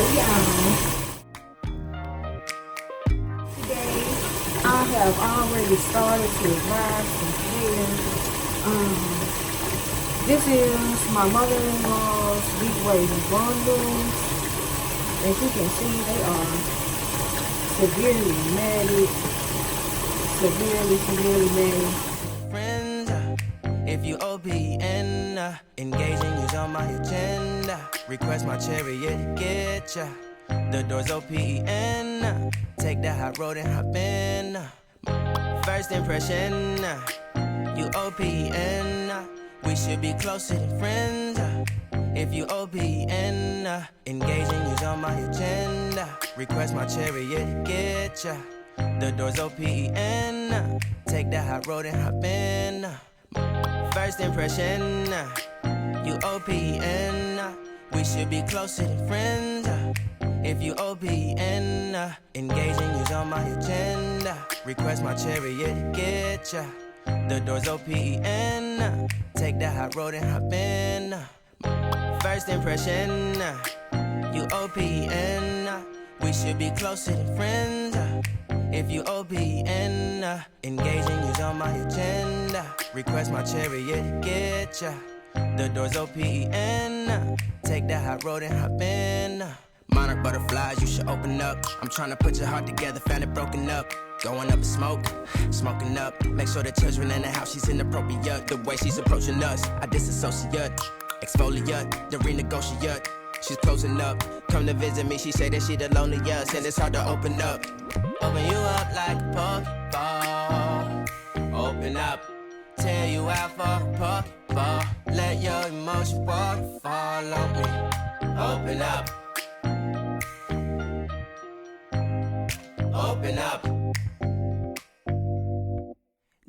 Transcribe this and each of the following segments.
Hey y'all, today I have already started to rise some hair. This is my mother-in-law's deep wavy bundles. As you can see, they are severely matted, severely matted. Friends, if you OPN, engaging you's on my agenda. Request my chariot to get ya. The door's OPN. Take that hot road and hop in. First impression, you OPN. We should be closer than friends. If you OPN, engaging you's on my agenda. Request my chariot to get ya. The door's OPN. Take that hot road and hop in. First impression, you OPN. We should be closer than friends. If you OPN, engaging you's on my agenda. Request my chariot to get ya. The door's OPN. Take that hot road and hop in. First impression, you OPN. We should be closer than friends. If you OPN, engaging you's on my agenda. Request my chariot to get ya. The door's OPN. Take that hot road and hop in. Monarch butterflies, you should open up. I'm trying to put your heart together, found it broken up. Going up in smoke, smoking up. Make sure the children in the house, she's inappropriate. The way she's approaching us, I disassociate. Exfoliate, the renegotiate. She's closing up, come to visit me. She say that she the loneliest, and it's hard to open up. Open you up like a Pokeball. Open up, tear you out for a Pokeball. Let your emotion waterfall on me. Open up. Open up.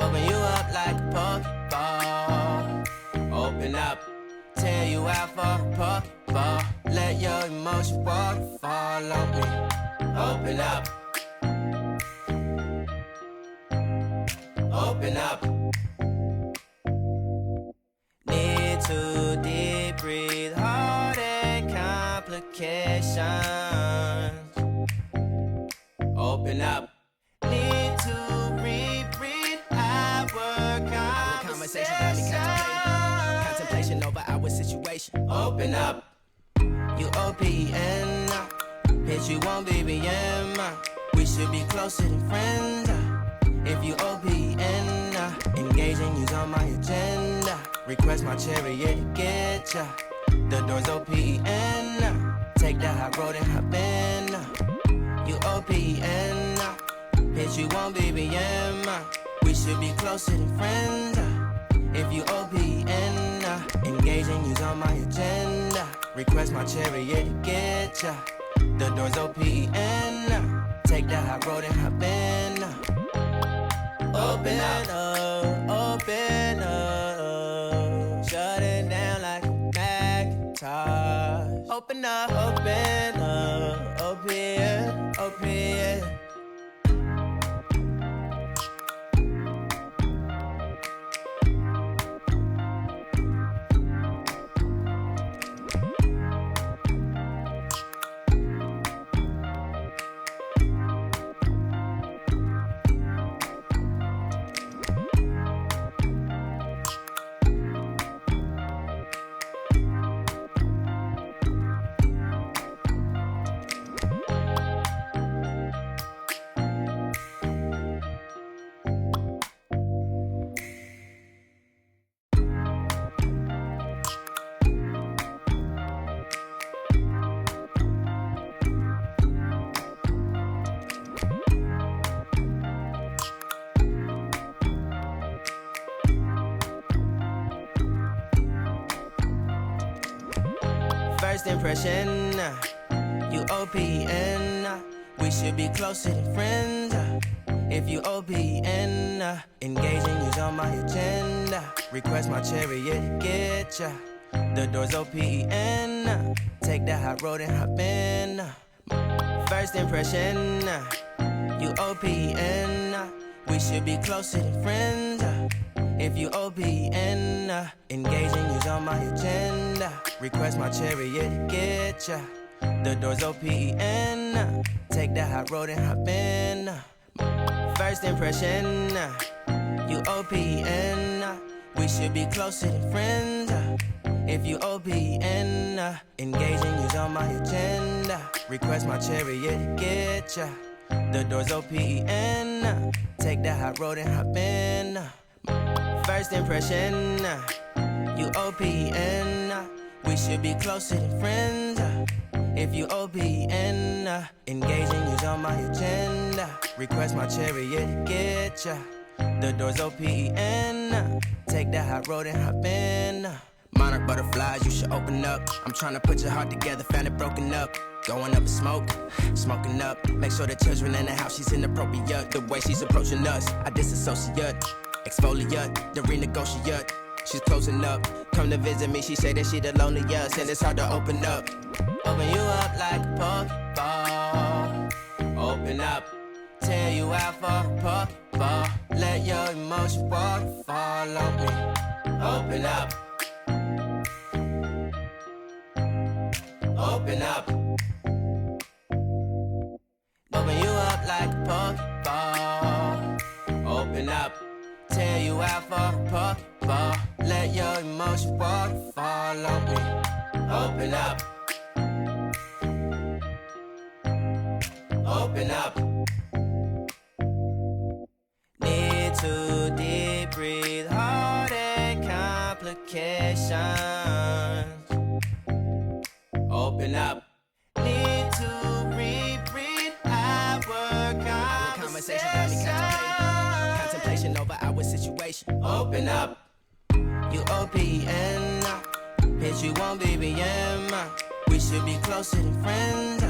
Open you up like a Pokeball. Open up. Tear you out for a Pokeball. Let your emotion waterfall on me. Open up. Open up. Need to deep breathe, heart and complications. Open up. Need to reread our conversation. Got me contemplation over our situation. Open up. You OPN. Hit you on BBM. We should be closer than friends. If you OPN, engaging you's on my agenda. Request my chariot to get ya. The door's OPN. Take that hot road and hop in. You OPN, hit you on BBM. We should be closer than friends. If you OPN, engaging you's on my agenda. Request my chariot to get ya. The door's OPN. Take that hot road and hop in. Open up, open up. Shut it down like a Macintosh. Open up, open, open. First impression, you OPN. We should be closer than friends. If you OPN, engaging you's on my agenda. Request my chariot to get ya. The door's OPN. Take that hot road and hop in. First impression, you OPN. We should be closer than friends. If you OPN, engaging you's on my agenda. Request my chariot to get ya. The door's open. Take that hot road and hop in. First impression, you OPN. We should be closer than friends. If you OPN, engaging you's on my agenda. Request my chariot to get ya. The door's open. Take that hot road and hop in. First impression, you OPN. We should be closer than friends. If you OPN, engaging you's on my agenda. Request my chariot to get ya. The door's open. Take that hot road and hop in. Monarch butterflies, you should open up. I'm trying to put your heart together, found it broken up. Going up in smoke, smoking up. Make sure the children in the house, she's inappropriate. The way she's approaching us, I disassociate. Exfoliate, the renegotiate. She's closing up. Come to visit me, she say that she the loneliest, and it's hard to open up. Open you up like a Pokeball. Open up, tear you out for a Pokeball. Let your emotion waterfall on me. Open up. Open up. Open you up like a Pokeball. Open up. Tear you out for a Pokeball. Let your emotion waterfall on me. Open up. Open up. Need to deep breathe, heartache complications. Open up. Need to reread our conversation. Got me contemplation over our situation. Open up. You OPN. Bitch, you won't BBM. We should be closer than friends.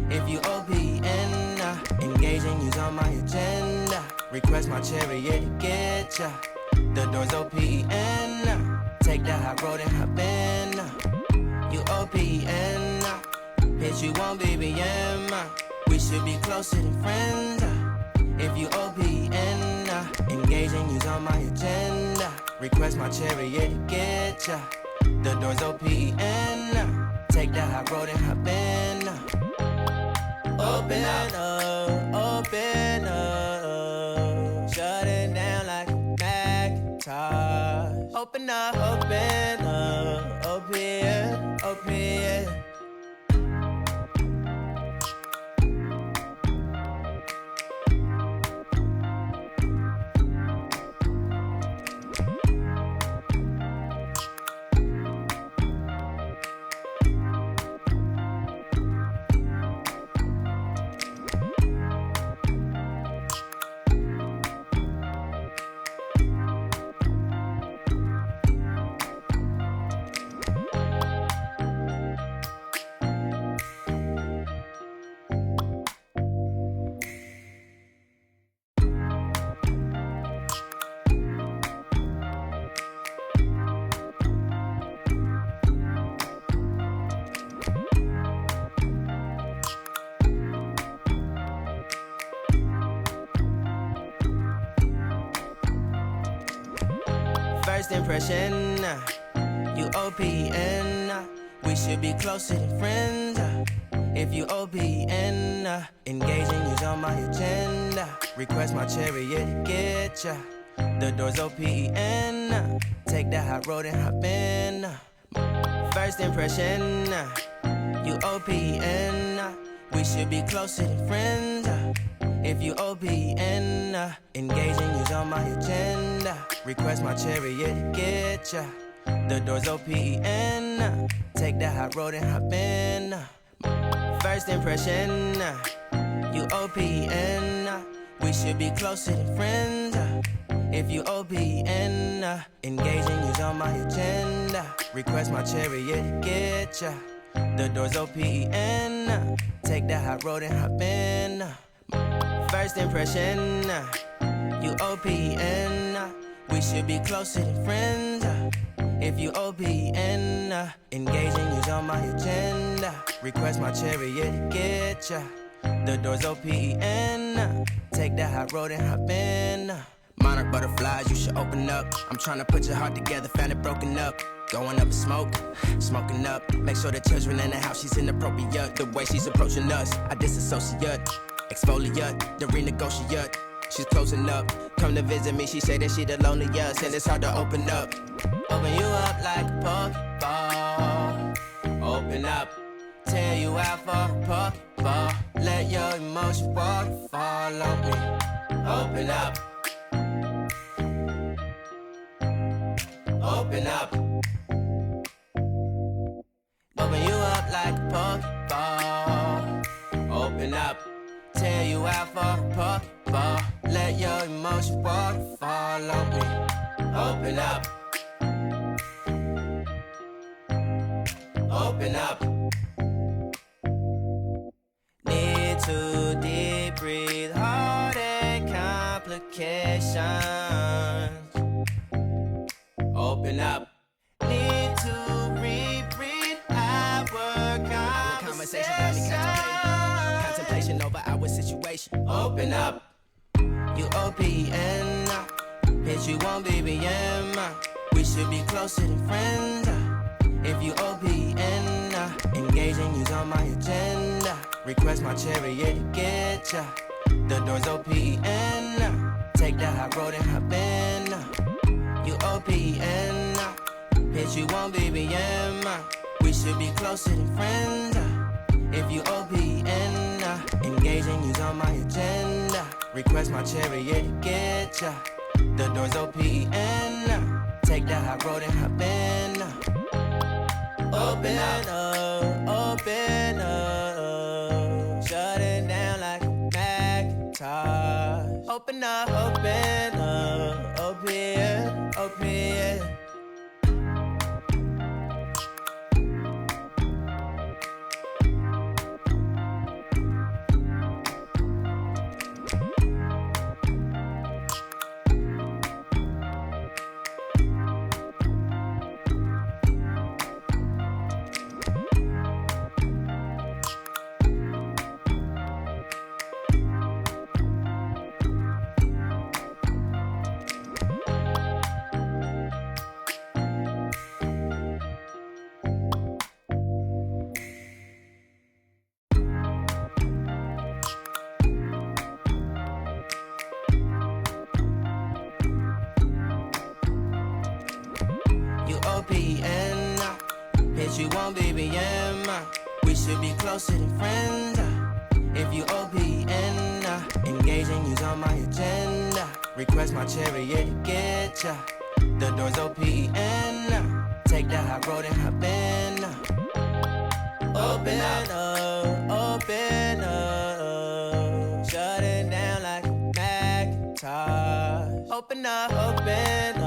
If you OPN, engaging you's on my agenda. Request my chariot to get ya. The door's open. Take that hot road and hop in. You OPN, bitch, you won't BBM. We should be closer than friends. If you OPN, engaging you's on my agenda. Request my chariot to get ya. The door's open. Take that hot road and hop in. Open up, open up. Shut it down like a Macintosh. Open up, open up. Open, open. First impression, you OPN. We should be closer than friends. If you OPN, engaging you's on my agenda. Request my chariot to get ya. The door's open. Take that hot road and hop in. First impression, you OPN. We should be closer than friends. If you OPN, engaging you's on my agenda. Request my chariot to get ya. The door's open. Take that hot road and hop in. First impression, you OPN. We should be closer than friends. If you OPN, engaging you's on my agenda. Request my chariot to get ya. The door's open. Take that hot road and hop in. First impression, you OPN. We should be closer than friends. If you OPN, engaging you's on my agenda. Request my chariot to get ya. The door's open. Take that hot road and hop in. Monarch butterflies, you should open up. I'm trying to put your heart together, found it broken up. Going up in smoke, smoking up. Make sure the children in the house, she's inappropriate. The way she's approaching us, I disassociate. Exfoliate, the renegotiate. She's closing up. Come to visit me, she say that she the loneliest, and it's hard to open up. Open you up like a Pokeball. Open up, tear you out for a Pokeball. Let your emotions waterfall on me. Open up. Open up. Open you up like a Pokeball. Open up, tear you out for a Pokeball. Let your emotions waterfall on me. Open up. Open up. Need to deep breathe, heartache complications. Open up. Need to reread our conversation. Got me contemplation over our situation. Open up. You OPN, bitch, you won't BBM. We should be closer than friends. If you OPN, engaging you's on my agenda. Request my chariot to get ya. The door's OPN. Take the high road and hop in. You OPN, bitch, you won't BBM. We should be closer than friends. If you OPN, engaging you's on my agenda. Request my chariot to get ya. The door's OPN. Take the high road and hop in. Open up, open up. Shut it down like a Macintosh. Open up, open, open. OPN, bitch, you won't BBM. We should be closer than friends. If you OPN, engaging you's on my agenda. Request my chariot to get ya. The door's OPN. Take the high road and hop in. Open up, open up. Shut it down like a Macintosh. Open up, open,